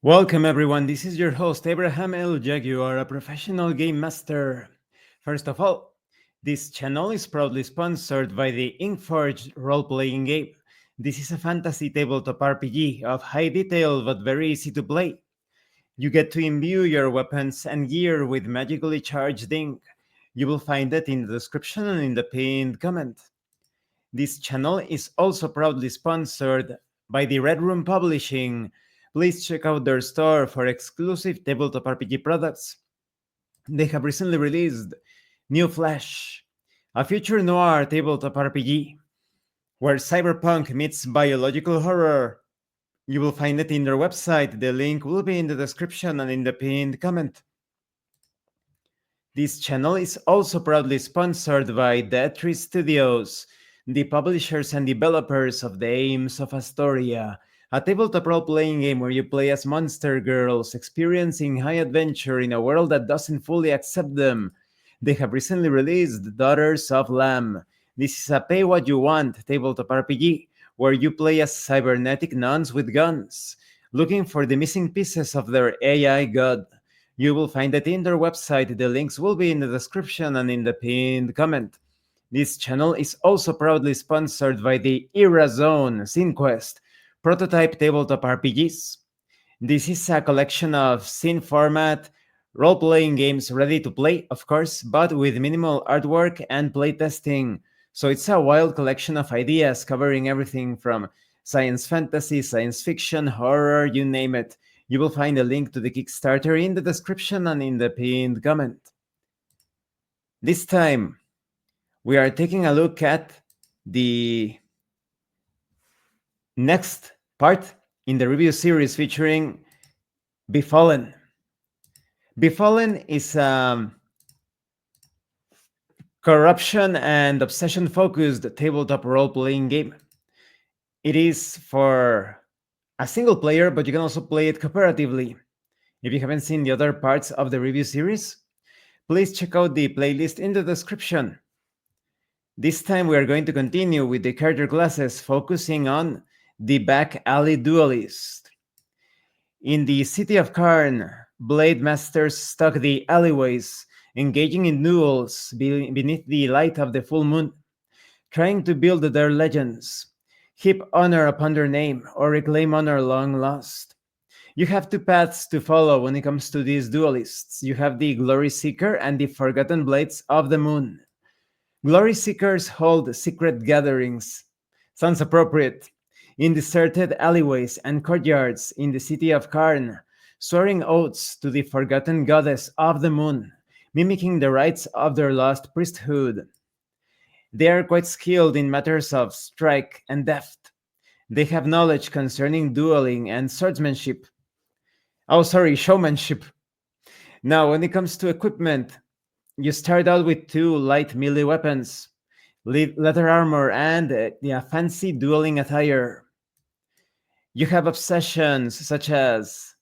Welcome everyone, this is your host Abraham L. Jaguar, a professional game master. First of all, this channel is proudly sponsored by the Inkforged role-playing game. This is a fantasy tabletop RPG of high detail but very easy to play. You get to imbue your weapons and gear with magically charged ink. You will find it in the description and in the pinned comment. This channel is also proudly sponsored by the Red Room Publishing. Please check out their store for exclusive tabletop RPG products. They have recently released New Flash, a future noir tabletop RPG where cyberpunk meets biological horror. You will find it in their website. The link will be in the description and in the pinned comment. This channel is also proudly sponsored by Dead Tree Studios, the publishers and developers of Dames of Asstoria, a tabletop role-playing game where you play as monster girls experiencing high adventure in a world that doesn't fully accept them. They have recently released Daughters of Lamb. This is a pay-what-you-want tabletop RPG where you play as cybernetic nuns with guns, looking for the missing pieces of their AI god. You will find it in their website. The links will be in the description and in the pinned comment. This channel is also proudly sponsored by the Era Zone Scene Quest prototype tabletop RPGs. This is a collection of scene format role-playing games ready to play, of course, but with minimal artwork and playtesting. So it's a wild collection of ideas covering everything from science fantasy, science fiction, horror, you name it. You will find a link to the Kickstarter in the description and in the pinned comment. This time, we are taking a look at the next part in the review series featuring Befallen. Befallen is a corruption and obsession focused tabletop role-playing game. It is for a single player, but you can also play it cooperatively. If you haven't seen the other parts of the review series, please check out the playlist in the description. This time we are going to continue with the character classes, focusing on the back Alley Duelist. In the city of Karn, blade masters stalk the alleyways, engaging in duels beneath the light of the full moon, trying to build their legends, heap honor upon their name, or reclaim honor long lost. You have two paths to follow when it comes to these duelists. You have the Glory Seeker and the Forgotten Blades of the Moon. Glory Seekers hold secret gatherings, sounds appropriate, in deserted alleyways and courtyards in the city of Karn, swearing oaths to the forgotten goddess of the moon, mimicking the rites of their lost priesthood. They are quite skilled in matters of strike and deft. They have knowledge concerning dueling and swordsmanship. Showmanship. Now, when it comes to equipment, you start out with two light melee weapons, leather armor, and fancy dueling attire. You have obsessions such as,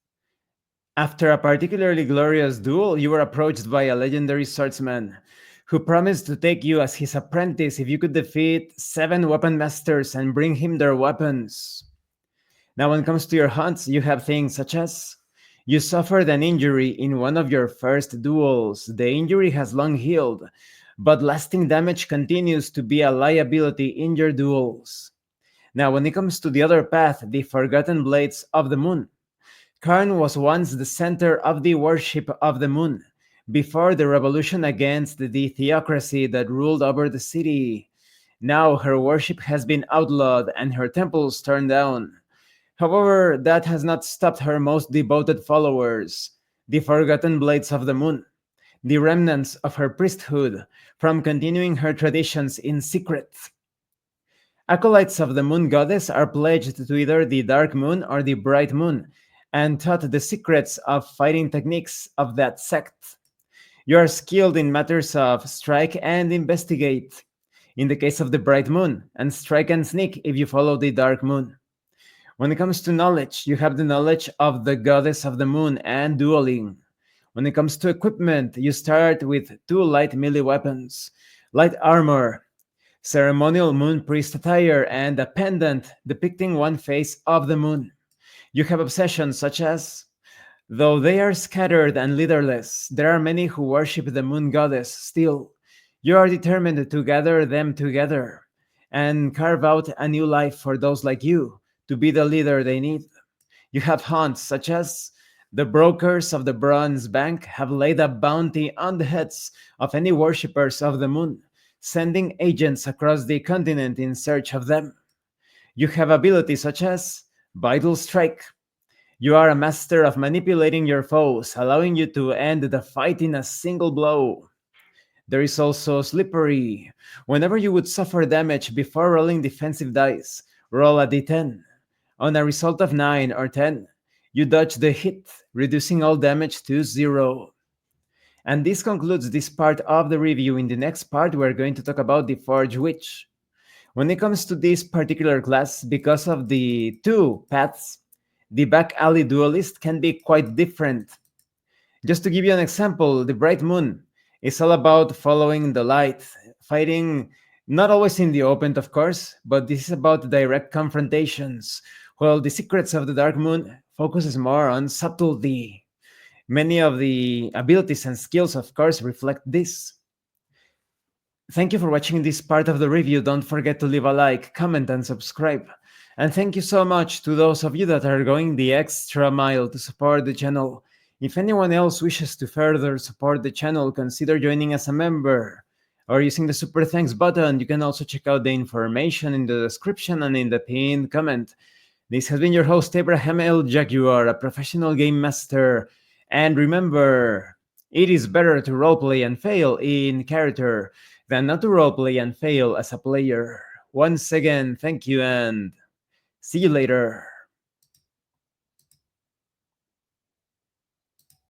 after a particularly glorious duel, you were approached by a legendary swordsman who promised to take you as his apprentice if you could defeat 7 weapon masters and bring him their weapons. Now, when it comes to your hunts, you have things such as, you suffered an injury in one of your first duels. The injury has long healed, but lasting damage continues to be a liability in your duels. Now, when it comes to the other path, the Forgotten Blades of the Moon, Karn was once the center of the worship of the moon, before the revolution against the theocracy that ruled over the city. Now her worship has been outlawed and her temples torn down. However, that has not stopped her most devoted followers, the Forgotten Blades of the Moon, the remnants of her priesthood, from continuing her traditions in secret. Acolytes of the Moon Goddess are pledged to either the Dark Moon or the Bright Moon, and taught the secrets of fighting techniques of that sect. You are skilled in matters of strike and investigate, in the case of the Bright Moon, and strike and sneak if you follow the Dark Moon. When it comes to knowledge, you have the knowledge of the Goddess of the Moon and dueling. When it comes to equipment, you start with 2 light melee weapons, light armor, ceremonial moon priest attire, and a pendant depicting one face of the moon. You have obsessions such as Though they are scattered and leaderless, there are many who worship the moon goddess still. You are determined to gather them together and carve out a new life for those like you to be the leader they need. You have haunts such as the brokers of the Bronze Bank have laid a bounty on the heads of any worshippers of the moon, sending agents across the continent in search of them. You have abilities such as Vital Strike. You are a master of manipulating your foes, allowing you to end the fight in a single blow. There is also Slippery. Whenever you would suffer damage before rolling defensive dice, roll a d10. On a result of 9 or 10, you dodge the hit, reducing all damage to 0. And this concludes this part of the review. In the next part, we're going to talk about the Forge Witch. When it comes to this particular class, because of the two paths, the back alley duelist can be quite different. Just to give you an example, the Bright Moon is all about following the light, fighting not always in the open, of course, but this is about direct confrontations, while the Secrets of the Dark Moon focuses more on subtlety. Many of the abilities and skills, of course, reflect this. Thank you for watching this part of the review. Don't forget to leave a like, comment, and subscribe. And thank you so much to those of you that are going the extra mile to support the channel. If anyone else wishes to further support the channel, consider joining as a member or using the super thanks button. You can also check out the information in the description and in the pinned comment. This has been your host, Abraham L. Jaguar, a professional game master. And remember, it is better to roleplay and fail in character than not to roleplay and fail as a player. Once again, thank you and see you later.